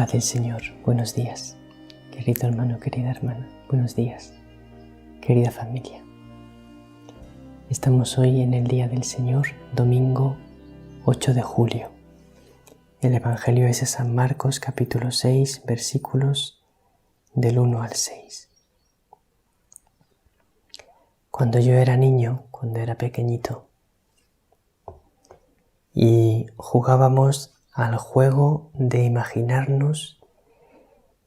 Paz del Señor, buenos días. Querido hermano, querida hermana, buenos días. Querida familia. Estamos hoy en el Día del Señor, domingo 8 de julio. El Evangelio es de San Marcos, capítulo 6, versículos del 1 al 6. Cuando yo era niño, cuando era pequeñito, y jugábamos al juego de imaginarnos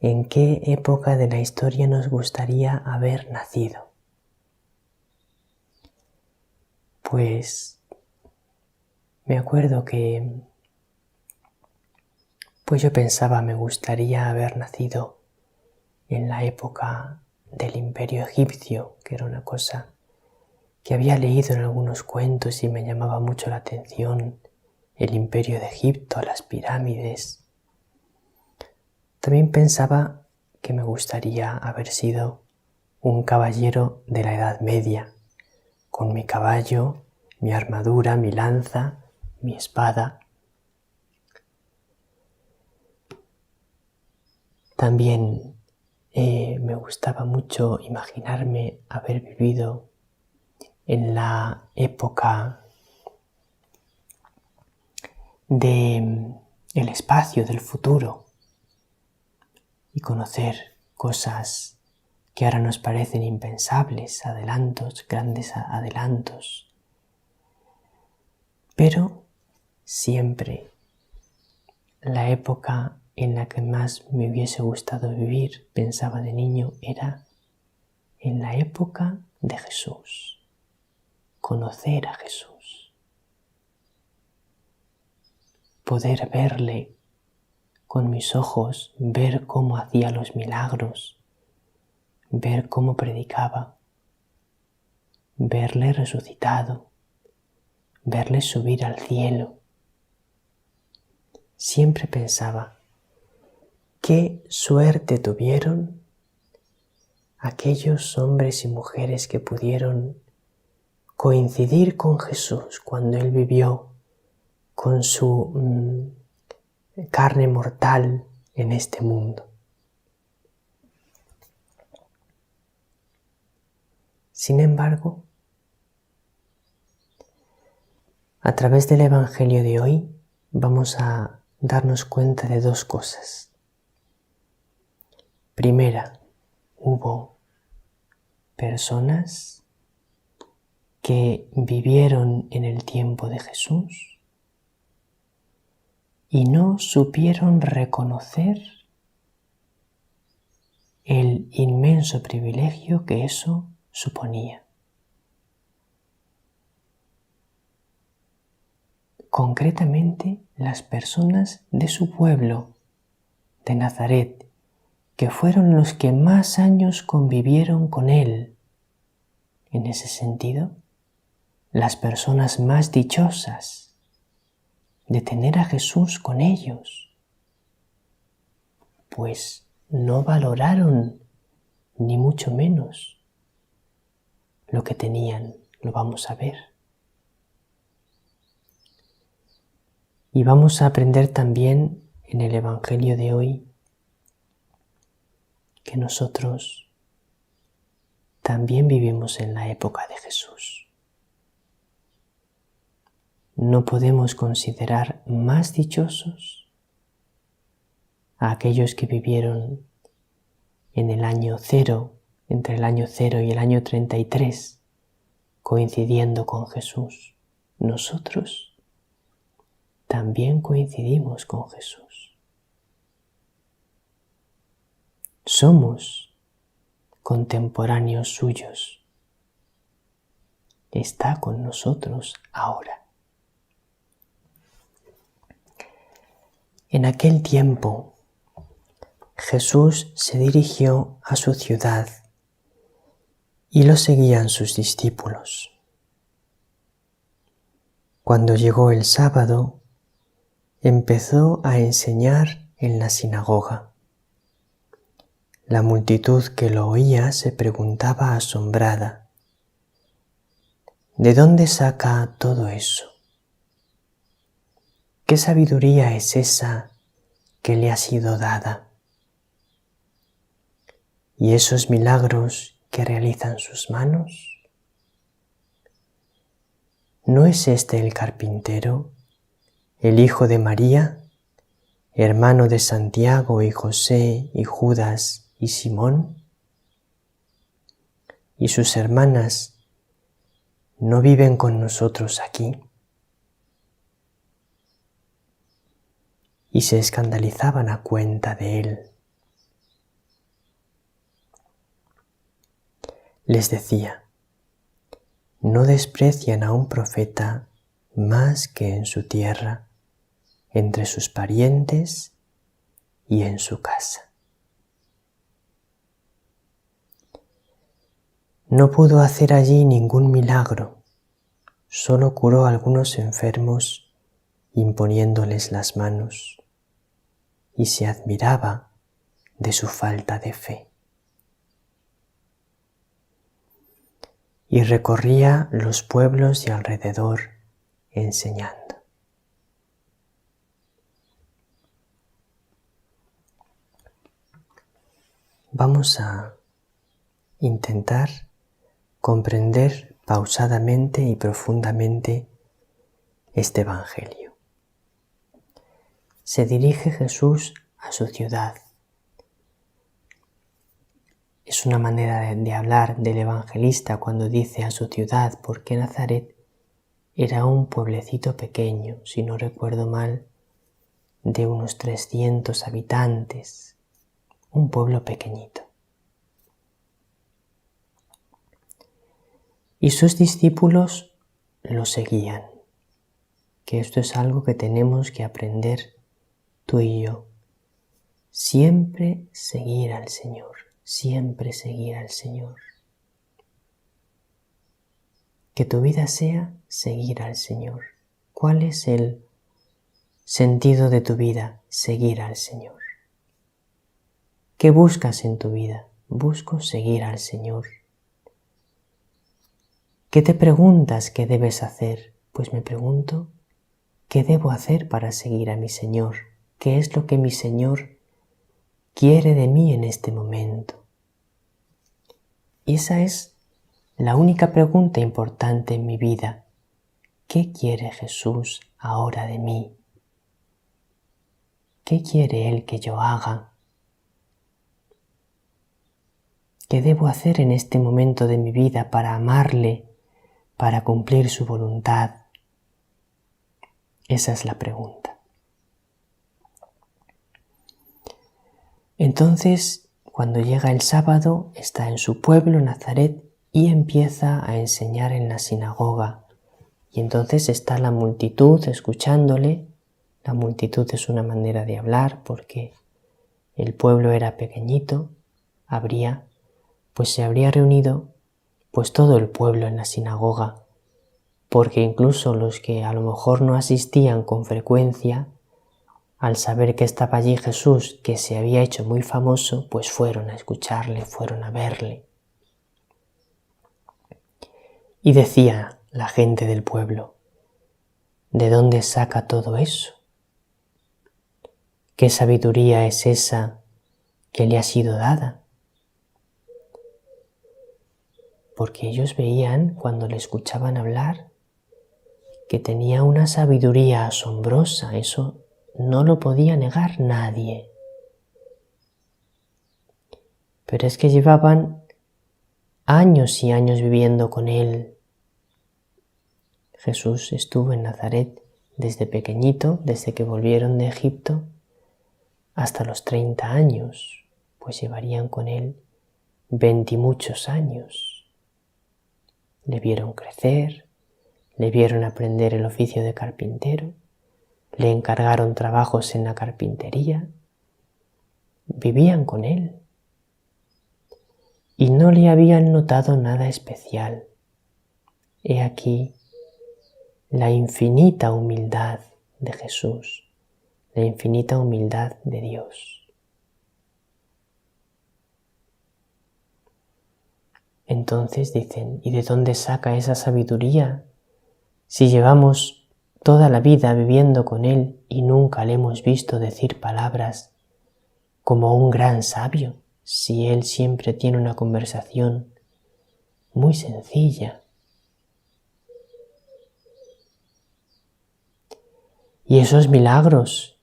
en qué época de la historia nos gustaría haber nacido. Pues me acuerdo que yo pensaba me gustaría haber nacido en la época del Imperio egipcio, que era una cosa que había leído en algunos cuentos y me llamaba mucho la atención, el Imperio de Egipto, las pirámides. También pensaba que me gustaría haber sido un caballero de la Edad Media, con mi caballo, mi armadura, mi lanza, mi espada. También me gustaba mucho imaginarme haber vivido en la época del espacio, del futuro, y conocer cosas que ahora nos parecen impensables, adelantos, grandes adelantos. Pero siempre la época en la que más me hubiese gustado vivir, pensaba de niño, era en la época de Jesús. Conocer a Jesús. Poder verle con mis ojos, ver cómo hacía los milagros, ver cómo predicaba, verle resucitado, verle subir al cielo. Siempre pensaba, qué suerte tuvieron aquellos hombres y mujeres que pudieron coincidir con Jesús cuando Él vivió con su carne mortal en este mundo. Sin embargo, a través del Evangelio de hoy vamos a darnos cuenta de dos cosas. Primera, hubo personas que vivieron en el tiempo de Jesús y no supieron reconocer el inmenso privilegio que eso suponía. Concretamente, las personas de su pueblo, de Nazaret, que fueron los que más años convivieron con Él. En ese sentido, las personas más dichosas de tener a Jesús con ellos, pues no valoraron ni mucho menos lo que tenían, lo vamos a ver. Y vamos a aprender también en el Evangelio de hoy que nosotros también vivimos en la época de Jesús. No podemos considerar más dichosos a aquellos que vivieron en el año 0, entre el año 0 y el año 33, coincidiendo con Jesús. Nosotros también coincidimos con Jesús. Somos contemporáneos suyos. Está con nosotros ahora. En aquel tiempo, Jesús se dirigió a su ciudad y lo seguían sus discípulos. Cuando llegó el sábado, empezó a enseñar en la sinagoga. La multitud que lo oía se preguntaba asombrada, ¿de dónde saca todo eso? ¿Qué sabiduría es esa que le ha sido dada. ¿Y esos milagros que realizan sus manos? ¿No es este el carpintero, el hijo de María, hermano de Santiago y José y Judas y Simón? ¿Y sus hermanas no viven con nosotros aquí? Y se escandalizaban a cuenta de él. Les decía: no desprecian a un profeta más que en su tierra, entre sus parientes y en su casa. No pudo hacer allí ningún milagro, solo curó a algunos enfermos imponiéndoles las manos, y se admiraba de su falta de fe. Y recorría los pueblos de alrededor enseñando. Vamos a intentar comprender pausadamente y profundamente este Evangelio. Se dirige Jesús a su ciudad. Es una manera de hablar del evangelista cuando dice a su ciudad, porque Nazaret era un pueblecito pequeño, si no recuerdo mal, de unos 300 habitantes, un pueblo pequeñito. Y sus discípulos lo seguían, que esto es algo que tenemos que aprender tú y yo. Siempre seguir al Señor, siempre seguir al Señor. Que tu vida sea seguir al Señor. ¿Cuál es el sentido de tu vida? Seguir al Señor. ¿Qué buscas en tu vida? Busco seguir al Señor. ¿Qué te preguntas qué debes hacer? Pues me pregunto, ¿qué debo hacer para seguir a mi Señor? ¿Qué es lo que mi Señor quiere de mí en este momento? Y esa es la única pregunta importante en mi vida. ¿Qué quiere Jesús ahora de mí? ¿Qué quiere Él que yo haga? ¿Qué debo hacer en este momento de mi vida para amarle, para cumplir su voluntad? Esa es la pregunta. Entonces, cuando llega el sábado, está en su pueblo, Nazaret, y empieza a enseñar en la sinagoga. Y entonces está la multitud escuchándole. La multitud es una manera de hablar porque el pueblo era pequeñito, se habría reunido pues todo el pueblo en la sinagoga, porque incluso los que a lo mejor no asistían con frecuencia, al saber que estaba allí Jesús, que se había hecho muy famoso, pues fueron a escucharle, fueron a verle. Y decía la gente del pueblo: ¿de dónde saca todo eso? ¿Qué sabiduría es esa que le ha sido dada? Porque ellos veían, cuando le escuchaban hablar, que tenía una sabiduría asombrosa. Eso no lo podía negar nadie. Pero es que llevaban años y años viviendo con él. Jesús estuvo en Nazaret desde pequeñito, desde que volvieron de Egipto, hasta los 30 años, pues llevarían con él 20 y muchos años. Le vieron crecer, le vieron aprender el oficio de carpintero, le encargaron trabajos en la carpintería, vivían con él y no le habían notado nada especial. He aquí la infinita humildad de Jesús, la infinita humildad de Dios. Entonces dicen: ¿y de dónde saca esa sabiduría si llevamos toda la vida viviendo con Él y nunca le hemos visto decir palabras como un gran sabio, si Él siempre tiene una conversación muy sencilla. Y esos milagros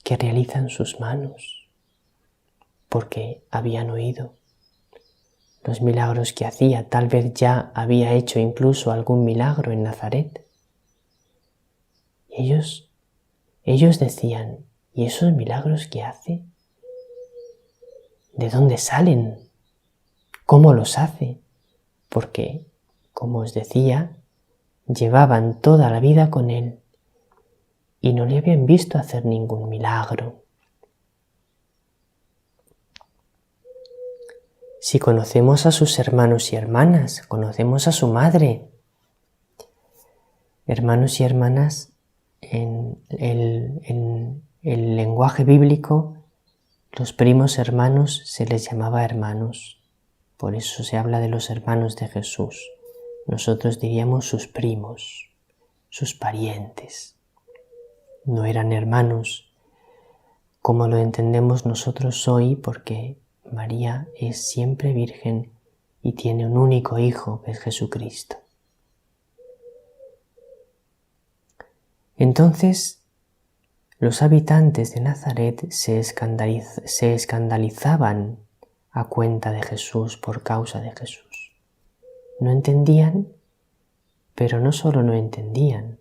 que realizan sus manos, porque habían oído los milagros que hacía, tal vez ya había hecho incluso algún milagro en Nazaret. Y ellos decían, ¿y esos milagros que hace? ¿De dónde salen? ¿Cómo los hace? Porque, como os decía, llevaban toda la vida con Él y no le habían visto hacer ningún milagro. Si conocemos a sus hermanos y hermanas, conocemos a su madre. Hermanos y hermanas, en el lenguaje bíblico, los primos hermanos se les llamaba hermanos. Por eso se habla de los hermanos de Jesús. Nosotros diríamos sus primos, sus parientes. No eran hermanos como lo entendemos nosotros hoy, porque María es siempre virgen y tiene un único hijo, que es Jesucristo. Entonces, los habitantes de Nazaret se escandalizaban a cuenta de Jesús, por causa de Jesús. No entendían, pero no solo no entendían,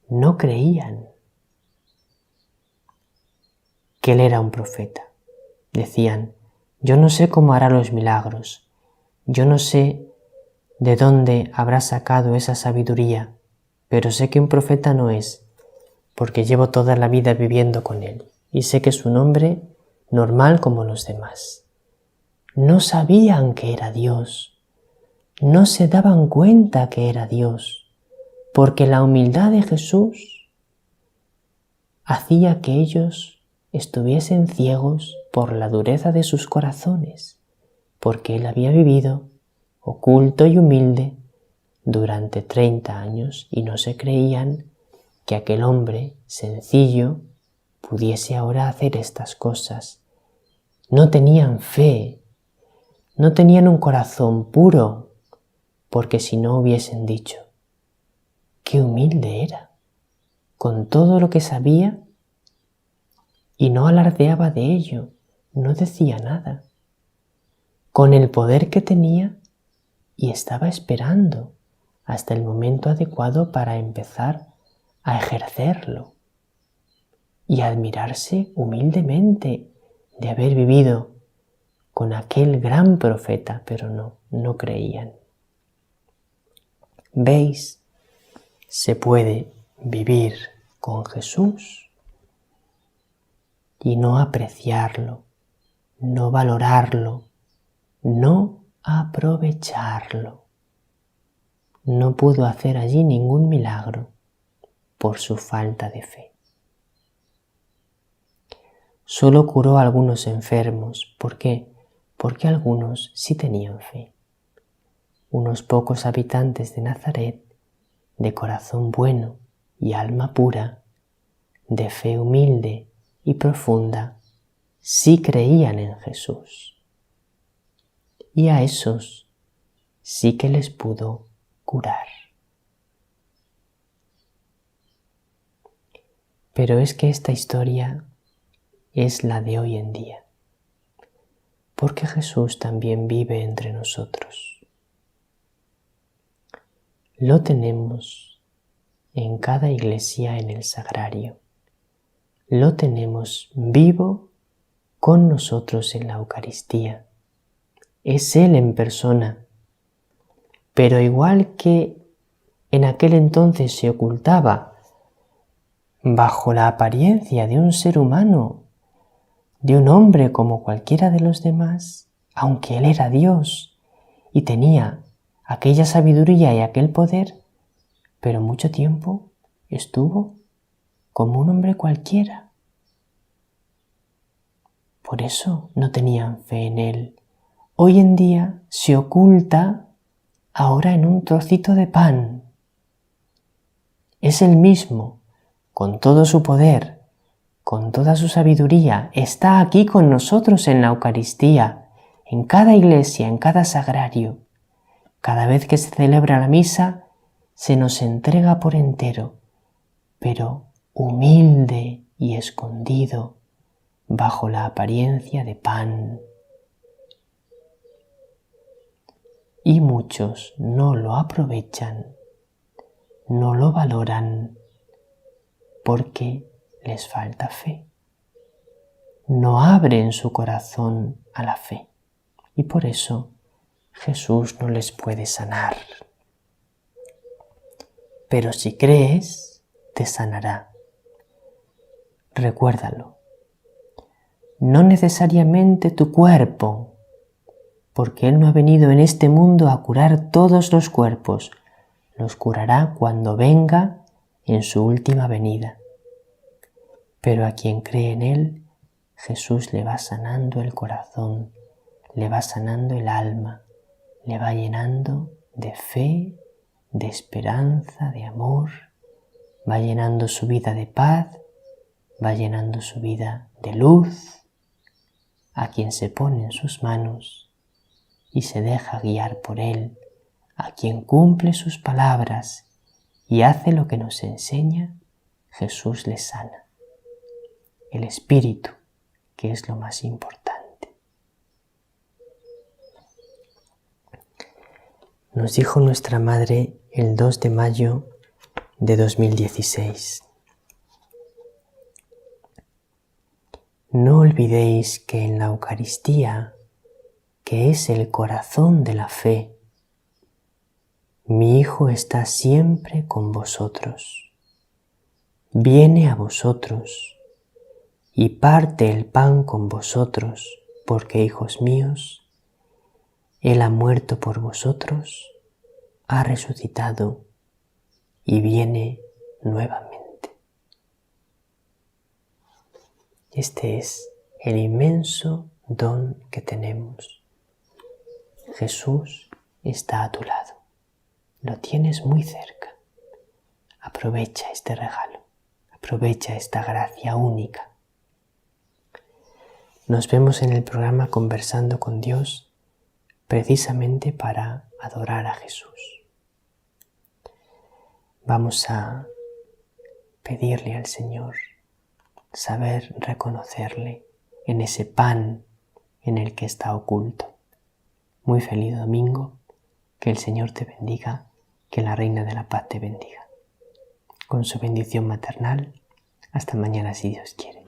no creían que Él era un profeta. Decían, yo no sé cómo hará los milagros, yo no sé de dónde habrá sacado esa sabiduría, pero sé que un profeta no es, porque llevo toda la vida viviendo con Él y sé que es un hombre normal como los demás. No sabían que era Dios, no se daban cuenta que era Dios, porque la humildad de Jesús hacía que ellos estuviesen ciegos por la dureza de sus corazones, porque Él había vivido oculto y humilde durante 30 años y no se creían que aquel hombre sencillo pudiese ahora hacer estas cosas. No tenían fe, no tenían un corazón puro, porque si no hubiesen dicho, qué humilde era, con todo lo que sabía, y no alardeaba de ello, no decía nada, con el poder que tenía, y estaba esperando hasta el momento adecuado para empezar a ejercerlo y a admirarse humildemente de haber vivido con aquel gran profeta, pero no creían. ¿Veis? Se puede vivir con Jesús y no apreciarlo, no valorarlo, no aprovecharlo. No pudo hacer allí ningún milagro por su falta de fe. Solo curó a algunos enfermos. ¿Por qué? Porque algunos sí tenían fe. Unos pocos habitantes de Nazaret, de corazón bueno y alma pura, de fe humilde y profunda, sí creían en Jesús. Y a esos sí que les pudo curar. Pero es que esta historia es la de hoy en día, porque Jesús también vive entre nosotros. Lo tenemos en cada iglesia en el sagrario. Lo tenemos vivo con nosotros en la Eucaristía. Es Él en persona. Pero igual que en aquel entonces se ocultaba bajo la apariencia de un ser humano, de un hombre como cualquiera de los demás, aunque Él era Dios y tenía aquella sabiduría y aquel poder, pero mucho tiempo estuvo como un hombre cualquiera. Por eso no tenían fe en Él. Hoy en día se oculta ahora en un trocito de pan es el mismo, con todo su poder, con toda su sabiduría, está aquí con nosotros en la Eucaristía, en cada iglesia, en cada sagrario. Cada vez que se celebra la misa, se nos entrega por entero, pero humilde y escondido, bajo la apariencia de pan. Y muchos no lo aprovechan, no lo valoran, porque les falta fe. No abren su corazón a la fe y por eso Jesús no les puede sanar. Pero si crees, te sanará. Recuérdalo. No necesariamente tu cuerpo, porque Él no ha venido en este mundo a curar todos los cuerpos. Los curará cuando venga en su última venida. Pero a quien cree en Él, Jesús le va sanando el corazón, le va sanando el alma, le va llenando de fe, de esperanza, de amor, va llenando su vida de paz, va llenando su vida de luz, a quien se pone en sus manos y se deja guiar por Él, a quien cumple sus palabras y hace lo que nos enseña, Jesús le sana. El Espíritu, que es lo más importante. Nos dijo nuestra Madre el 2 de mayo de 2016. No olvidéis que en la Eucaristía, que es el corazón de la fe, mi Hijo está siempre con vosotros. Viene a vosotros y parte el pan con vosotros, porque, hijos míos, Él ha muerto por vosotros, ha resucitado y viene nuevamente. Este es el inmenso don que tenemos. Jesús está a tu lado, lo tienes muy cerca. Aprovecha este regalo, aprovecha esta gracia única. Nos vemos en el programa Conversando con Dios, precisamente para adorar a Jesús. Vamos a pedirle al Señor saber reconocerle en ese pan en el que está oculto. Muy feliz domingo, que el Señor te bendiga, que la Reina de la Paz te bendiga. Con su bendición maternal, hasta mañana si Dios quiere.